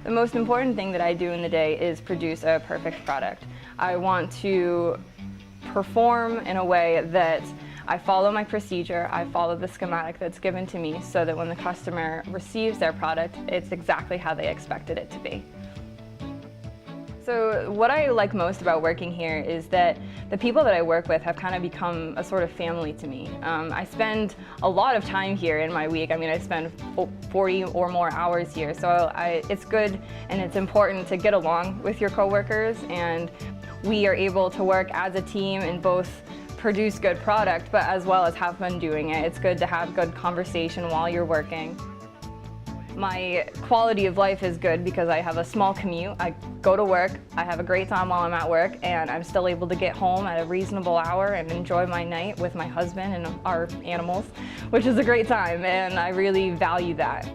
The most important thing that I do in the day is produce a perfect product. I want to perform in a way that I follow my procedure, I follow the schematic that's given to me so that when the customer receives their product, it's exactly how they expected it to be. So what I like most about working here is that the people that I work with have kind of become a sort of family to me. I spend a lot of time here in my week. I mean, I spend 40 or more hours here, so it's good and it's important to get along with your coworkers, and we are able to work as a team and both produce good product, but as well as have fun doing it. It's good to have good conversation while you're working. My quality of life is good because I have a small commute. I go to work, I have a great time while I'm at work, and I'm still able to get home at a reasonable hour and enjoy my night with my husband and our animals, which is a great time, and I really value that.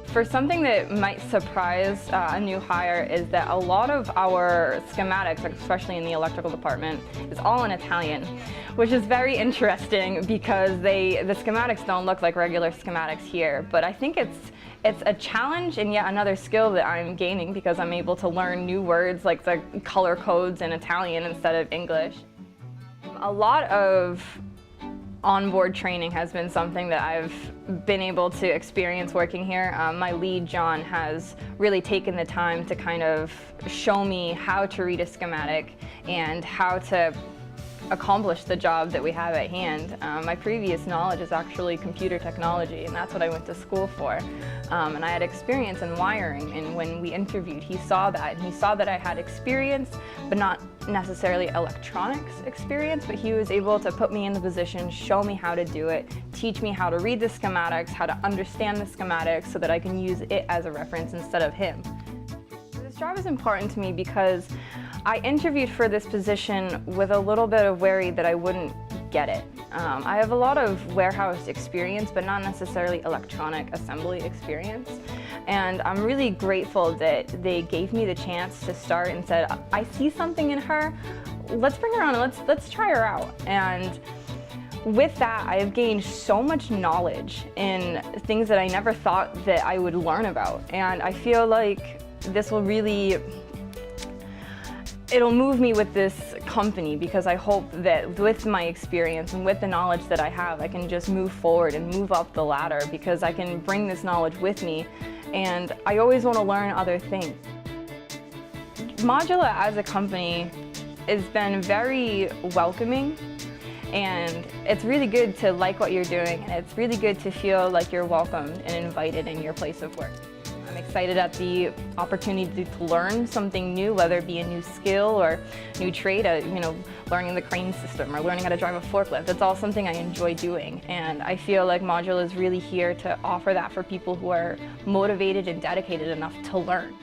For something that might surprise a new hire is that a lot of our schematics, especially in the electrical department, is all in Italian, which is very interesting because the schematics don't look like regular schematics here. But I think it's a challenge and yet another skill that I'm gaining because I'm able to learn new words like the color codes in Italian instead of English. A lot of onboard training has been something that I've been able to experience working here. My lead, John, has really taken the time to kind of show me how to read a schematic and how to accomplish the job that we have at hand. My previous knowledge is actually computer technology, and that's what I went to school for. And I had experience in wiring, and when we interviewed, he saw that, and he saw that I had experience, but not necessarily electronics experience, but he was able to put me in the position, show me how to do it, teach me how to read the schematics, how to understand the schematics so that I can use it as a reference instead of him. This job is important to me because I interviewed for this position with a little bit of worry that I wouldn't get it. I have a lot of warehouse experience, but not necessarily electronic assembly experience. And I'm really grateful that they gave me the chance to start and said, I see something in her, let's bring her on, let's try her out. And with that, I have gained so much knowledge in things that I never thought that I would learn about. And I feel like this will really, it'll move me with this company because I hope that with my experience and with the knowledge that I have, I can just move forward and move up the ladder because I can bring this knowledge with me, and I always want to learn other things. Modula as a company has been very welcoming, and it's really good to like what you're doing, and it's really good to feel like you're welcomed and invited in your place of work. I'm excited at the opportunity to learn something new, whether it be a new skill or new trade, learning the crane system or learning how to drive a forklift. It's all something I enjoy doing, and I feel like Modula is really here to offer that for people who are motivated and dedicated enough to learn.